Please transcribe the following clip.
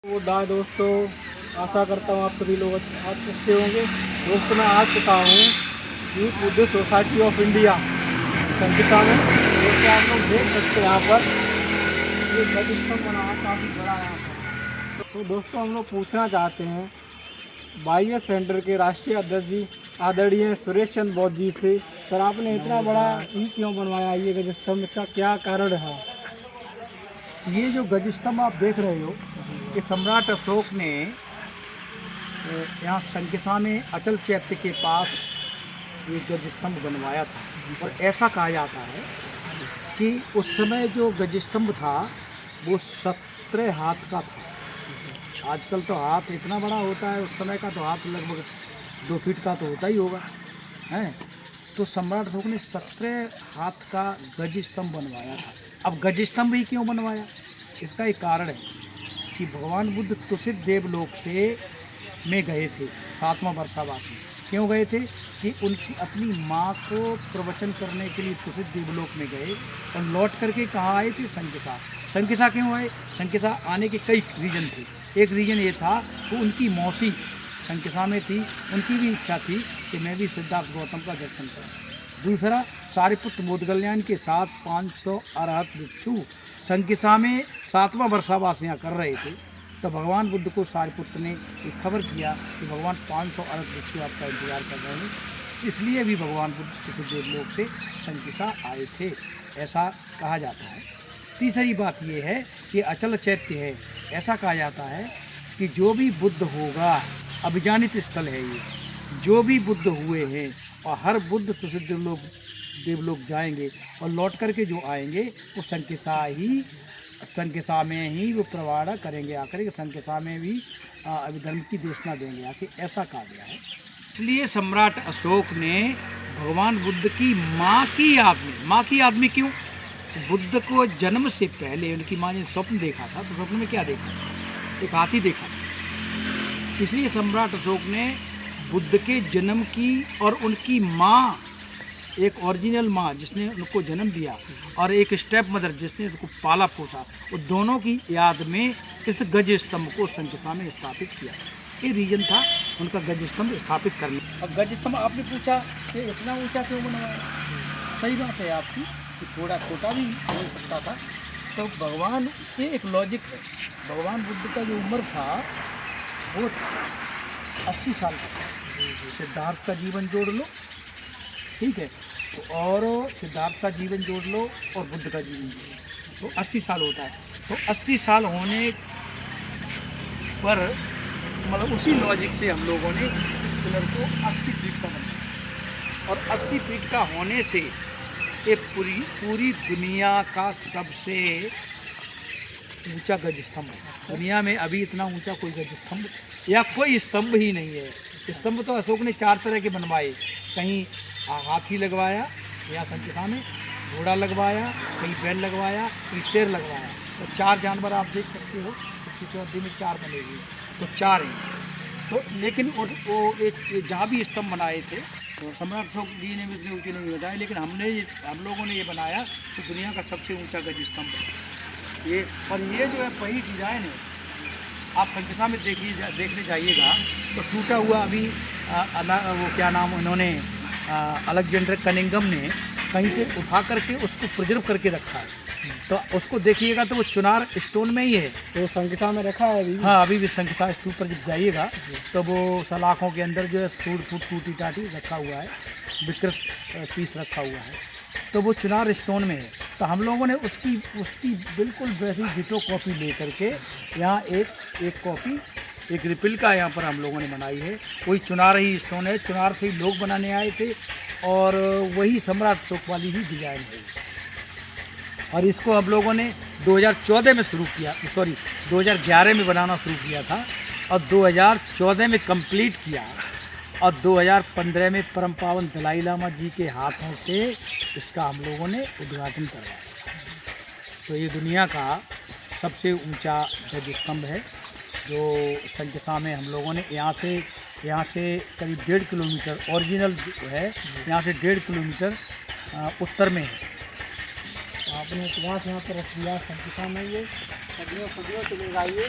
वो दा दोस्तों, आशा करता हूँ आप सभी लोग आज अच्छे होंगे। दोस्तों मैं आ चुका हूँ youth Buddhist society of India Sankisa में। दोस्तों आप लोग देख सकते हैं यहाँ पर ये ध्वज स्तंभ बना है, काफ़ी बड़ा यहाँ पर। तो दोस्तों हम लोग पूछना चाहते हैं वाईएस सेंटर के राष्ट्रीय अध्यक्ष जी आदरणीय सुरेश चंद्र बौद्ध जी से, सर आपने इतना बड़ा क्यों बनवाया ये ध्वज स्तंभ, इसका क्या कारण है? ये जो गज स्तंभ आप देख रहे हो, ये सम्राट अशोक ने यहाँ संकिसा में अचल चैत्य के पास ये गज स्तंभ बनवाया था। और ऐसा कहा जाता है कि उस समय जो गज स्तंभ था वो 17 हाथ का था। आजकल तो हाथ इतना बड़ा होता है, उस समय का तो हाथ लगभग 2 फीट का तो होता ही होगा है। तो सम्राट अशोक ने 17 हाथ का गज स्तंभ बनवाया था। अब गज स्तंभ ही क्यों बनवाया, इसका एक कारण है कि भगवान बुद्ध तुषित देवलोक से में गए थे 7वां वर्षावास में। क्यों गए थे कि उनकी अपनी माँ को प्रवचन करने के लिए तुषित देवलोक में गए और लौट करके कहाँ आए थे, संकिसा। संकिसा क्यों आए? संकिसा आने के कई रीजन थे। एक रीजन ये था कि उनकी मौसी संकिसा में थी, उनकी भी इच्छा थी कि मैं भी सिद्धार्थ गौतम का दर्शन करूं। दूसरा, सारिपुत्र मोदगल्याण के साथ 500 अरहत भिक्षु संकिसा में 7वां वर्षावास यहाँ कर रहे थे। तो भगवान बुद्ध को सारिपुत्र ने एक खबर किया कि भगवान 500 अरहत भिक्षु आपका इंतजार कर रहे हैं, इसलिए भी भगवान बुद्ध किसी देवलोक से संकिसा आए थे, ऐसा कहा जाता है। तीसरी बात यह है कि अचल चैत्य है। ऐसा कहा जाता है कि जो भी बुद्ध होगा, अभिजानित स्थल है ये, जो भी बुद्ध हुए हैं और हर बुद्ध तुषित देवलोक जाएंगे और लौट करके जो आएंगे वो संकिसा में ही वो प्रवाड़ा करेंगे आकर के, संकिसा में भी अभिधर्म की देशना देंगे आके, ऐसा कहा गया है। इसलिए सम्राट अशोक ने भगवान बुद्ध की माँ की याद में क्यों? तो बुद्ध को जन्म से पहले उनकी माँ ने स्वप्न देखा था, तो स्वप्न में क्या देखा था? एक हाथी देखा था। इसलिए सम्राट अशोक ने बुद्ध के जन्म की और उनकी माँ, एक ओरिजिनल माँ जिसने उनको जन्म दिया और एक स्टेप मदर जिसने उसको पाला पोसा, वो दोनों की याद में इस गज स्तंभ को संकिसा में स्थापित किया। ये रीजन था उनका गज स्तंभ स्थापित करने। अब गज स्तंभ आपने पूछा कि इतना ऊंचा क्यों बनवाया? सही बात है आपकी कि थोड़ा छोटा भी हो सकता था। तो भगवान, ये एक लॉजिक है, भगवान बुद्ध का जो उम्र था वो 80 साल का। सिद्धार्थ का जीवन जोड़ लो, ठीक है, तो और सिद्धार्थ का जीवन जोड़ लो और बुद्ध का जीवन जोड़ लो तो 80 साल होता है। तो 80 साल होने पर मतलब उसी लॉजिक से हम लोगों ने इस पिलर को 80 फीट का बनाया। और 80 फीट का होने से ये पूरी दुनिया का सबसे ऊंचा गज स्तंभ है। दुनिया में अभी इतना ऊंचा कोई गज स्तंभ या कोई स्तंभ ही नहीं है। स्तंभ तो अशोक ने 4 तरह के बनवाए, कहीं हाथी लगवाया या संकिसा में, घोड़ा लगवाया, कहीं बैल लगवाया, कहीं शेर लगवाया। तो 4 जानवर आप देख सकते हो, इसकी चौथी में 4 बने हुए, तो 4 हैं। तो लेकिन वो एक जहाँ भी स्तंभ बनाए थे तो सम्राट अशोक जी ने भी इतने ऊँचे नहीं बताए, लेकिन हम लोगों ने ये बनाया तो दुनिया का सबसे ऊँचा गज स्तंभ है ये। और ये जो है पहली डिज़ाइन है, आप संकिसा में देखने जाइएगा तो टूटा हुआ अभी वो क्या नाम उन्होंने अलेक्जेंडर कनिंघम ने कहीं से उठा करके उसको प्रिजर्व करके रखा है। तो उसको देखिएगा तो वो चुनार स्टोन में ही है, तो संकिसा में रखा है अभी? हाँ, अभी भी संकिसा स्तूप पर जब जाइएगा तो वो सलाखों के अंदर जो है टूटी टाटी रखा हुआ है, विकृत पीस रखा हुआ है, तो वो चुनार स्टोन में है। तो हम लोगों ने उसकी बिल्कुल वैसी डिटो कॉपी ले करके यहाँ एक कॉपी, एक रिप्लिका यहाँ पर हम लोगों ने बनाई है। वही चुनार ही स्टोन है, चुनार से ही लोग बनाने आए थे और वही सम्राट अशोक वाली ही डिज़ाइन है। और इसको हम लोगों ने 2014 में शुरू किया, 2011 में बनाना शुरू किया था और 2014 में कंप्लीट किया और 2015 में परम पावन दलाई लामा जी के हाथों से इसका हम लोगों ने उद्घाटन करवाया। तो ये दुनिया का सबसे ऊंचा गज स्तंभ है जो संकिसा में हम लोगों ने यहाँ से करीब 1.5 किलोमीटर ओरिजिनल है, यहाँ से 1.5 किलोमीटर उत्तर में है। आपने इतिहास यहाँ पर रख दिया संकिसा में, ये सदियों चले आइए।